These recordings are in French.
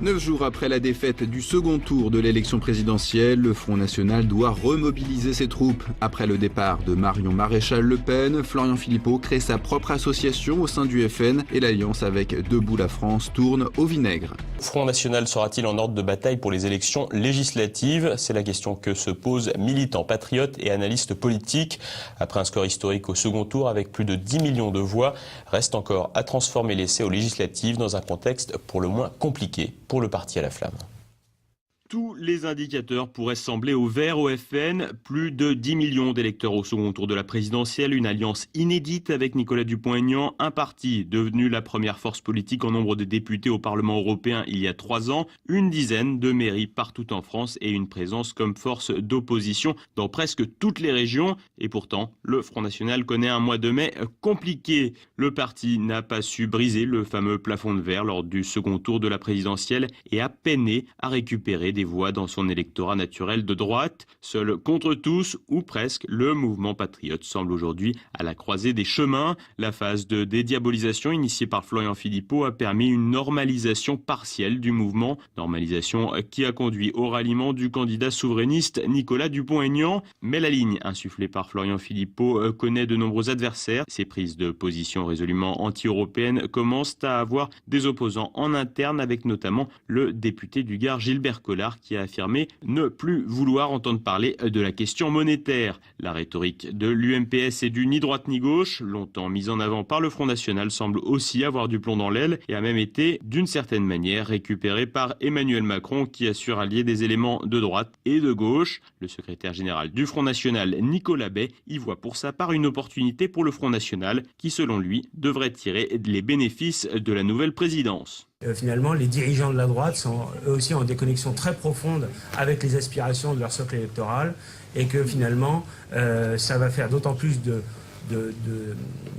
9 jours après la défaite du second tour de l'élection présidentielle, le Front National doit remobiliser ses troupes. Après le départ de Marion Maréchal Le Pen, Florian Philippot crée sa propre association au sein du FN et l'alliance avec Debout la France tourne au vinaigre. Le Front National sera-t-il en ordre de bataille pour les élections législatives? C'est la question que se posent militants, patriotes et analystes politiques. Après un score historique au second tour avec plus de 10 millions de voix, reste encore à transformer l'essai aux législatives dans un contexte pour le moins compliqué pour le parti à la flamme. Tous les indicateurs pourraient sembler au vert au FN. Plus de 10 millions d'électeurs au second tour de la présidentielle, une alliance inédite avec Nicolas Dupont-Aignan, un parti devenu la première force politique en nombre de députés au Parlement européen il y a 3 ans, une dizaine de mairies partout en France et une présence comme force d'opposition dans presque toutes les régions. Et pourtant, le Front National connaît un mois de mai compliqué. Le parti n'a pas su briser le fameux plafond de verre lors du second tour de la présidentielle et a peiné à récupérer des voix dans son électorat naturel de droite. Seul contre tous, ou presque, le mouvement patriote semble aujourd'hui à la croisée des chemins. La phase de dédiabolisation initiée par Florian Philippot a permis une normalisation partielle du mouvement, normalisation qui a conduit au ralliement du candidat souverainiste Nicolas Dupont-Aignan. Mais la ligne insufflée par Florian Philippot connaît de nombreux adversaires. Ses prises de position résolument anti-européennes commencent à avoir des opposants en interne, avec notamment le député du Gard Gilbert Collard, qui a affirmé ne plus vouloir entendre parler de la question monétaire. La rhétorique de l'UMPS et du ni droite ni gauche, longtemps mise en avant par le Front National, semble aussi avoir du plomb dans l'aile et a même été, d'une certaine manière, récupérée par Emmanuel Macron, qui assure allier des éléments de droite et de gauche. Le secrétaire général du Front National, Nicolas Bay, y voit pour sa part une opportunité pour le Front National, qui selon lui devrait tirer les bénéfices de la nouvelle présidence. Finalement, les dirigeants de la droite sont eux aussi en déconnexion très profonde avec les aspirations de leur socle électoral et que finalement, ça va faire d'autant plus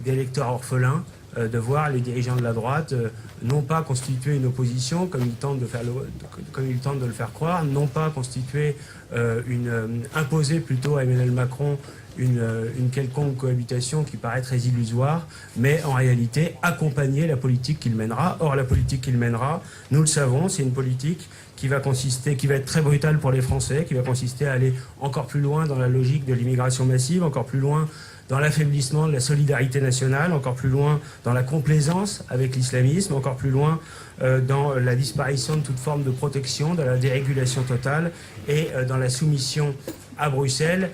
d'électeurs orphelins de voir les dirigeants de la droite non pas constituer une opposition comme ils tentent de le faire croire, non pas constituer imposer plutôt à Emmanuel Macron une quelconque cohabitation qui paraît très illusoire, mais en réalité accompagner la politique qu'il mènera. Or, la politique qu'il mènera, nous le savons, c'est une politique qui va être très brutale pour les Français, qui va consister à aller encore plus loin dans la logique de l'immigration massive, encore plus loin dans l'affaiblissement de la solidarité nationale, encore plus loin dans la complaisance avec l'islamisme, encore plus loin dans la disparition de toute forme de protection, dans la dérégulation totale et dans la soumission à Bruxelles.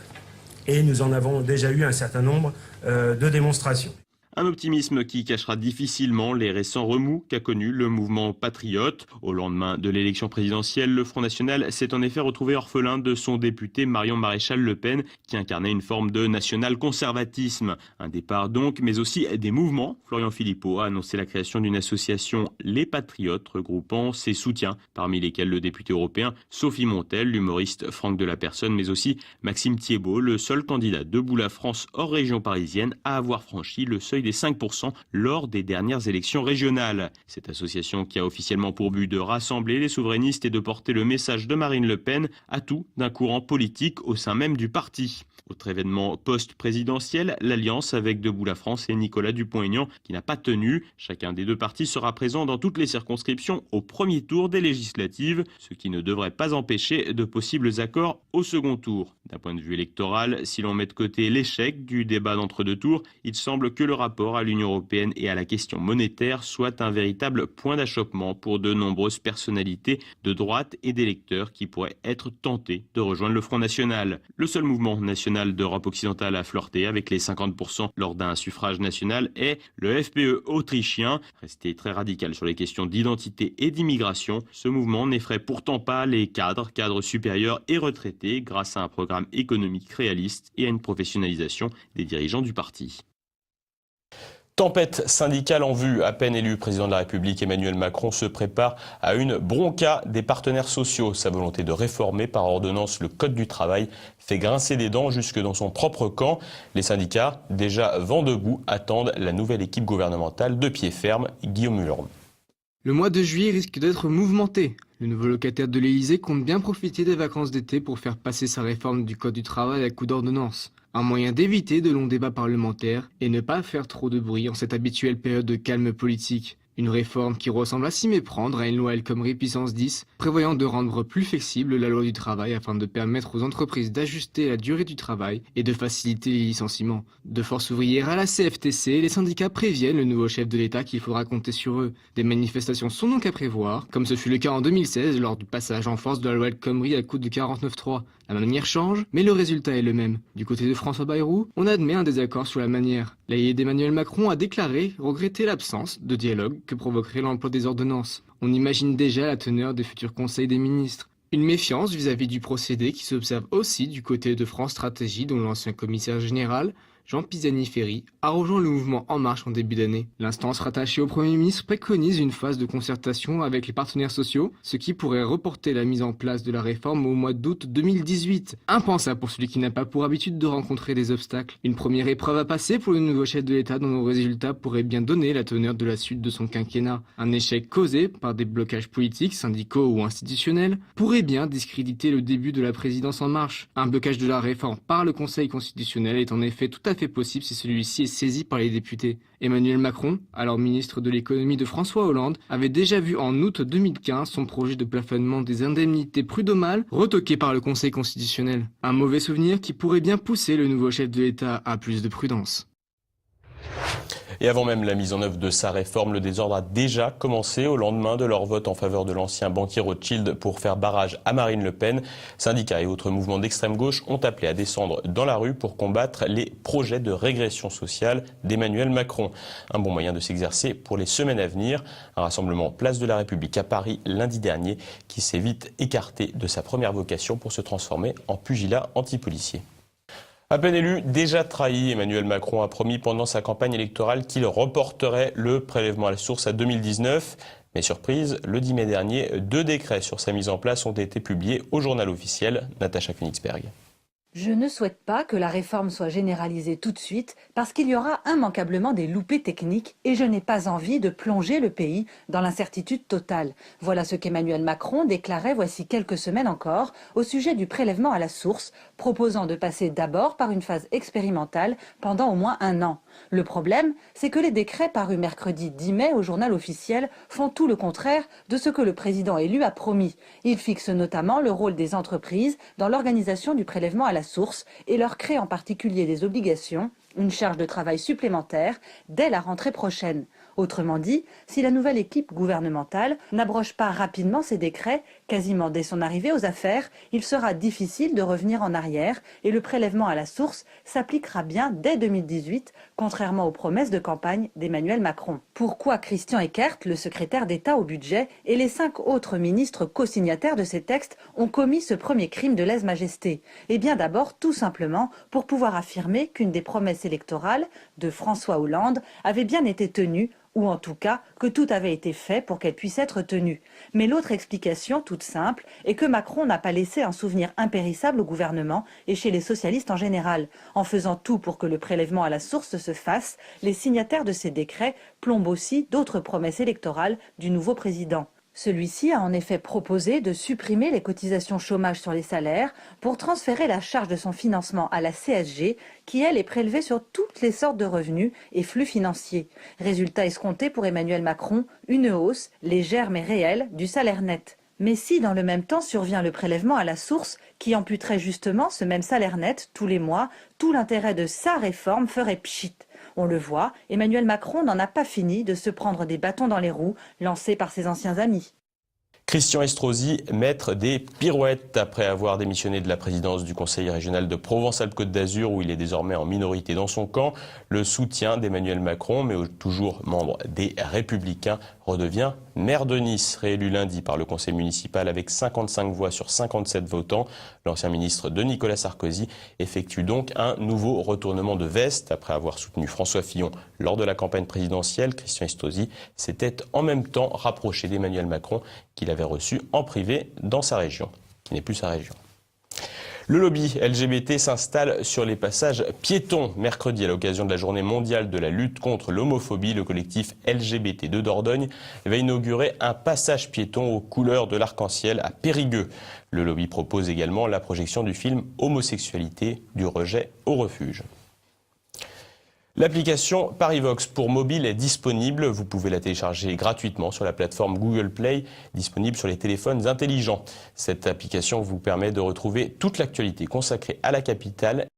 Et nous en avons déjà eu un certain nombre de démonstrations. Un optimisme qui cachera difficilement les récents remous qu'a connus le mouvement patriote. Au lendemain de l'élection présidentielle, le Front National s'est en effet retrouvé orphelin de son député Marion Maréchal Le Pen, qui incarnait une forme de national-conservatisme. Un départ donc, mais aussi des mouvements. Florian Philippot a annoncé la création d'une association Les Patriotes, regroupant ses soutiens, parmi lesquels le député européen Sophie Montel, l'humoriste Franck Delapersonne, mais aussi Maxime Thiebaud, le seul candidat Debout la France hors région parisienne à avoir franchi le seuil des 5% lors des dernières élections régionales. Cette association, qui a officiellement pour but de rassembler les souverainistes et de porter le message de Marine Le Pen, a tout d'un courant politique au sein même du parti. Autre événement post-présidentiel, l'alliance avec Debout la France et Nicolas Dupont-Aignan, qui n'a pas tenu. Chacun des deux partis sera présent dans toutes les circonscriptions au premier tour des législatives, ce qui ne devrait pas empêcher de possibles accords au second tour. D'un point de vue électoral, si l'on met de côté l'échec du débat d'entre-deux tours, il semble que le rapport à l'Union européenne et à la question monétaire soit un véritable point d'achoppement pour de nombreuses personnalités de droite et d'électeurs qui pourraient être tentés de rejoindre le Front National. Le seul mouvement national d'Europe occidentale à flirter avec les 50% lors d'un suffrage national est le FPE autrichien. Resté très radical sur les questions d'identité et d'immigration, ce mouvement n'effraie pourtant pas les cadres supérieurs et retraités grâce à un programme économique réaliste et à une professionnalisation des dirigeants du parti. Tempête syndicale en vue. À peine élu président de la République, Emmanuel Macron se prépare à une bronca des partenaires sociaux. Sa volonté de réformer par ordonnance le Code du travail fait grincer des dents jusque dans son propre camp. Les syndicats, déjà vent debout, attendent la nouvelle équipe gouvernementale de pied ferme. Guillaume Mulron. Le mois de juillet risque d'être mouvementé. Le nouveau locataire de l'Élysée compte bien profiter des vacances d'été pour faire passer sa réforme du Code du travail à coup d'ordonnance. Un moyen d'éviter de longs débats parlementaires et ne pas faire trop de bruit en cette habituelle période de calme politique. Une réforme qui ressemble à s'y méprendre à une loi El Khomri puissance 10, prévoyant de rendre plus flexible la loi du travail afin de permettre aux entreprises d'ajuster la durée du travail et de faciliter les licenciements. De force ouvrière à la CFTC, les syndicats préviennent le nouveau chef de l'État qu'il faudra compter sur eux. Des manifestations sont donc à prévoir, comme ce fut le cas en 2016 lors du passage en force de la loi El Khomri à coup de 49.3. La manière change, mais le résultat est le même. Du côté de François Bayrou, on admet un désaccord sur la manière. L'allié d'Emmanuel Macron a déclaré regretter l'absence de dialogue que provoquerait l'emploi des ordonnances. On imagine déjà la teneur des futurs conseils des ministres. Une méfiance vis-à-vis du procédé qui s'observe aussi du côté de France Stratégie, dont l'ancien commissaire général, Jean Pisani-Ferry, a rejoint le mouvement En Marche en début d'année. L'instance rattachée au Premier ministre préconise une phase de concertation avec les partenaires sociaux, ce qui pourrait reporter la mise en place de la réforme au mois d'août 2018. Impensable pour celui qui n'a pas pour habitude de rencontrer des obstacles. Une première épreuve à passer pour le nouveau chef de l'État dont le résultat pourrait bien donner la teneur de la suite de son quinquennat. Un échec causé par des blocages politiques, syndicaux ou institutionnels pourrait bien discréditer le début de la présidence En Marche. Un blocage de la réforme par le Conseil constitutionnel est en effet tout à fait possible si celui-ci est saisi par les députés. Emmanuel Macron, alors ministre de l'économie de François Hollande, avait déjà vu en août 2015 son projet de plafonnement des indemnités prud'homales retoqué par le Conseil constitutionnel. Un mauvais souvenir qui pourrait bien pousser le nouveau chef de l'État à plus de prudence. Et avant même la mise en œuvre de sa réforme, le désordre a déjà commencé au lendemain de leur vote en faveur de l'ancien banquier Rothschild pour faire barrage à Marine Le Pen. Syndicats et autres mouvements d'extrême gauche ont appelé à descendre dans la rue pour combattre les projets de régression sociale d'Emmanuel Macron. Un bon moyen de s'exercer pour les semaines à venir. Un rassemblement Place de la République à Paris lundi dernier qui s'est vite écarté de sa première vocation pour se transformer en pugilat anti-policier. À peine élu, déjà trahi, Emmanuel Macron a promis pendant sa campagne électorale qu'il reporterait le prélèvement à la source à 2019. Mais surprise, le 10 mai dernier, 2 décrets sur sa mise en place ont été publiés au journal officiel. Natacha Königsberg. Je ne souhaite pas que la réforme soit généralisée tout de suite parce qu'il y aura immanquablement des loupés techniques et je n'ai pas envie de plonger le pays dans l'incertitude totale. Voilà ce qu'Emmanuel Macron déclarait voici quelques semaines encore au sujet du prélèvement à la source, proposant de passer d'abord par une phase expérimentale pendant au moins 1 an. Le problème, c'est que les décrets parus mercredi 10 mai au journal officiel font tout le contraire de ce que le président élu a promis. Ils fixent notamment le rôle des entreprises dans l'organisation du prélèvement à la source et leur créent en particulier des obligations, une charge de travail supplémentaire dès la rentrée prochaine. Autrement dit, si la nouvelle équipe gouvernementale n'abroge pas rapidement ces décrets, quasiment dès son arrivée aux affaires, il sera difficile de revenir en arrière et le prélèvement à la source s'appliquera bien dès 2018, contrairement aux promesses de campagne d'Emmanuel Macron. Pourquoi Christian Eckert, le secrétaire d'État au budget, et les 5 autres ministres co-signataires de ces textes ont commis ce premier crime de lèse-majesté? Eh bien d'abord, tout simplement, pour pouvoir affirmer qu'une des promesses électorales de François Hollande avait bien été tenue, ou en tout cas que tout avait été fait pour qu'elle puisse être tenue. Mais l'autre explication, toute simple, est que Macron n'a pas laissé un souvenir impérissable au gouvernement et chez les socialistes en général. En faisant tout pour que le prélèvement à la source se fasse, les signataires de ces décrets plombent aussi d'autres promesses électorales du nouveau président. Celui-ci a en effet proposé de supprimer les cotisations chômage sur les salaires pour transférer la charge de son financement à la CSG qui, elle, est prélevée sur toutes les sortes de revenus et flux financiers. Résultat escompté pour Emmanuel Macron, une hausse, légère mais réelle, du salaire net. Mais si dans le même temps survient le prélèvement à la source qui amputerait justement ce même salaire net tous les mois, tout l'intérêt de sa réforme ferait pchit. On le voit, Emmanuel Macron n'en a pas fini de se prendre des bâtons dans les roues lancés par ses anciens amis. Christian Estrosi, maître des pirouettes, après avoir démissionné de la présidence du Conseil régional de Provence-Alpes-Côte d'Azur, où il est désormais en minorité dans son camp. Le soutien d'Emmanuel Macron, mais toujours membre des Républicains, redevient maire de Nice, réélu lundi par le conseil municipal avec 55 voix sur 57 votants. L'ancien ministre de Nicolas Sarkozy effectue donc un nouveau retournement de veste. Après avoir soutenu François Fillon lors de la campagne présidentielle, Christian Estrosi s'était en même temps rapproché d'Emmanuel Macron, qu'il avait reçu en privé dans sa région, qui n'est plus sa région. Le lobby LGBT s'installe sur les passages piétons. Mercredi, à l'occasion de la journée mondiale de la lutte contre l'homophobie, le collectif LGBT de Dordogne va inaugurer un passage piéton aux couleurs de l'arc-en-ciel à Périgueux. Le lobby propose également la projection du film Homosexualité, du rejet au refuge. L'application Parivox pour mobile est disponible. Vous pouvez la télécharger gratuitement sur la plateforme Google Play, disponible sur les téléphones intelligents. Cette application vous permet de retrouver toute l'actualité consacrée à la capitale.